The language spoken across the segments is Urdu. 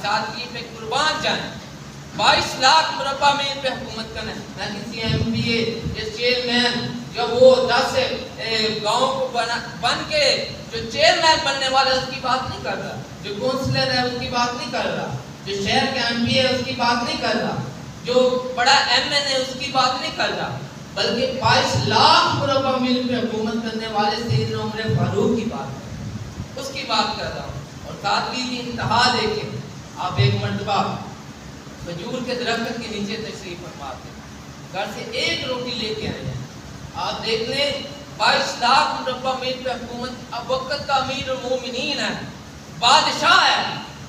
سادگی پہ قربان جائیں. 22 لاکھ مربع میل پہ حکومت کرنا ہے. نہ کسی ایم پی اے یا چیئرمین جب وہ 10 گاؤں کو بن کے جو چیئرمین بننے والا ہے اس کی بات نہیں کر رہا, جو کونسلر ہے اس کی بات نہیں کر رہا, جو شہر کے ایم پی اے اس کی بات نہیں کر رہا, جو بڑا ایم این اے اس کی بات نہیں کر رہا, بلکہ 22 لاکھ مربع میل پہ حکومت کرنے والے سیدنا عمر فاروق کی بات ہے, اس کی بات کر رہا ہوں. اور سادگی کی انتہا دیکھیں. آپ ایک مرتبہ کھجور کے درخت کے نیچے تشریف فرما تھے, گھر سے ایک روٹی لے کے آئے ہیں. آپ دیکھ لیں 22 لاکھ مربع میل پہ حکومت, اب وقت کا امیر المومنین ہے, بادشاہ ہے,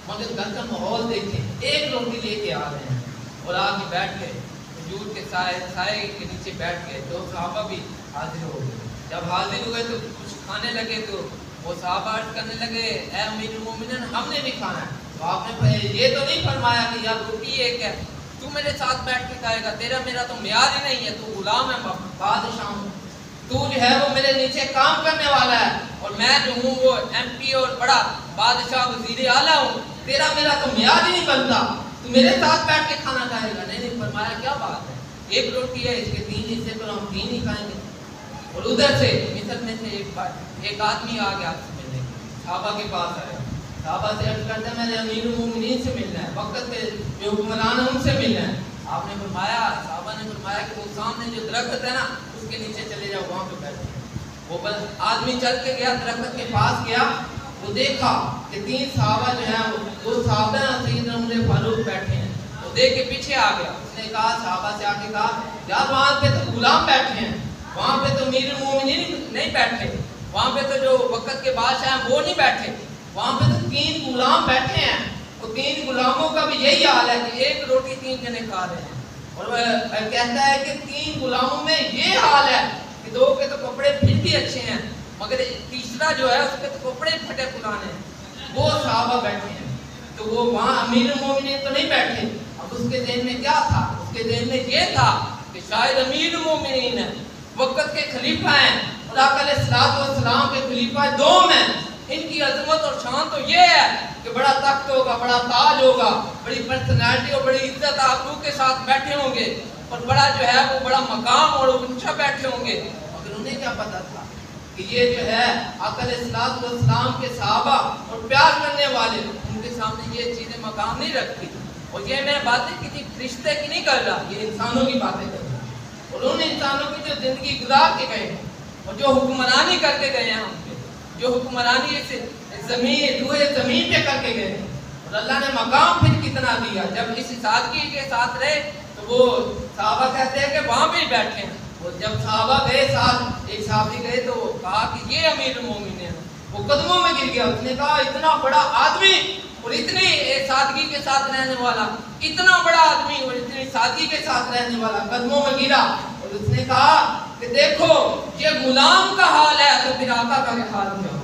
مگر گھر کا ماحول دیکھیں, ایک روٹی لے کے آ رہے ہیں اور آ کے بیٹھ گئے کھجور کے سائے کے نیچے بیٹھ گئے. تو صحابہ بھی حاضر ہو گئے. جب حاضر ہوئے تو کچھ کھانے لگے تو وہ صحابہ عرض کرنے لگے اے امیر المومنین ہم نے بھی کھانا ہے. تو آپ نے یہ تو نہیں فرمایا کہ یار روٹی ایک ہے, تو میرے ساتھ بیٹھ کے کھائے گا, تیرا میرا تو معیار ہی نہیں ہے, تو غلام ہے, بادشاہ ہوں, تو جو ہے وہ میرے نیچے کام کرنے والا ہے, اور میں جو ہوں وہ ایم پی اور بڑا بادشاہ وزیر اعلیٰ ہوں, تیرا میرا تو معیار ہی نہیں بنتا, تو میرے ساتھ بیٹھ کے کھانا کھائے گا. نہیں فرمایا کیا بات ہے, ایک روٹی ہے, اس کے 3 حصے پر ہم 3 ہی کھائیں گے. اور ادھر سے مصر میں سے ایک آدمی آ گیا آپ سے ملنے, صحابہ کے پاس آیا, صحابہ سے عرض کرتے ہیں میں نے امیر المومنین سے ملنا ہے, وقت کے جو حکمران ہیں ان سے ملنا ہے. آپ نے فرمایا, صحابہ نے فرمایا کہ وہ سامنے جو درخت ہے نا اس کے نیچے چلے جاؤ, وہاں پہ بیٹھے. وہ آدمی چل کے گیا, درخت کے پاس گیا, وہ دیکھا کہ 3 صحابہ جو ہیں وہ 2 صحابہ ہیں, سیدنا عمر فاروق بیٹھے ہیں. وہ دیکھ کے پیچھے آ گیا, اس نے کہا صحابہ سے آ کے کہا یار وہاں پہ تو غلام بیٹھے ہیں, وہاں پہ تو امیر المومنین نہیں بیٹھے, وہاں پہ تو جو وقت کے بادشاہ ہیں وہ نہیں بیٹھے, وہاں پہ تو 3 غلام بیٹھے ہیں. وہ 3 غلاموں کا بھی یہی حال ہے کہ ایک روٹی 3 جنے کھا رہے ہیں. اور وہ کہتا ہے کہ 3 غلاموں میں یہ حال ہے کہ 2 کے تو کپڑے پھر بھی اچھے ہیں, مگر تیسرا جو ہے اس کے تو کپڑے پھٹے پرانے ہیں. وہ صحابہ بیٹھے ہیں, تو وہ وہاں امیر المومنین تو نہیں بیٹھے. اب اس کے ذہن میں کیا تھا, اس کے ذہن میں یہ تھا کہ شاید امیر المومنین ہے, وقت کے خلیفہ ہیں, خدا علیہ الصلوۃ والسلام کے خلیفہ 2 ہیں, ان کی عظمت اور شان تو یہ ہے کہ بڑا تخت ہوگا, بڑا تاج ہوگا, بڑی پرسنالٹی اور بڑی عزت آبرو کے ساتھ بیٹھے ہوں گے, اور بڑا جو ہے وہ بڑا مقام اور اونچا بیٹھے ہوں گے. مگر انہیں کیا پتا تھا کہ یہ جو ہے آقا علیہ الصلوۃ والسلام کے صحابہ اور پیار کرنے والے, ان کے سامنے یہ چیزیں مقام نہیں رکھتی. اور یہ میں باتیں کسی فرشتے کی نہیں کر رہا, یہ انسانوں کی باتیں کر رہا. اور ان انسانوں کی جو زندگی گزار کے گئے اور جو حکمرانی کر کے گئے ہیں, ہم پہ جو حکمرانی سے زمین روئے زمین پہ کر کے گئے, اور اللہ نے مقام پھر کتنا دیا. جب اس سادگی کے ساتھ رہے تو وہ صحابہ کہتے ہیں کہ وہاں پہ ہی بیٹھے ہیں. وہ جب صحابہ گئے ساتھ, ایک صحابی گئے تو کہا کہ یہ امیر المومنین ہے, وہ قدموں میں گر گیا. اس نے کہا اتنا بڑا آدمی اور اتنی سادگی کے ساتھ رہنے والا, اتنا بڑا آدمی اور اتنی سادگی کے ساتھ رہنے والا قدموں میں گرا. اور اس نے کہا کہ دیکھو یہ غلام کا حال ہے تو پھر آقا کا حال کیا.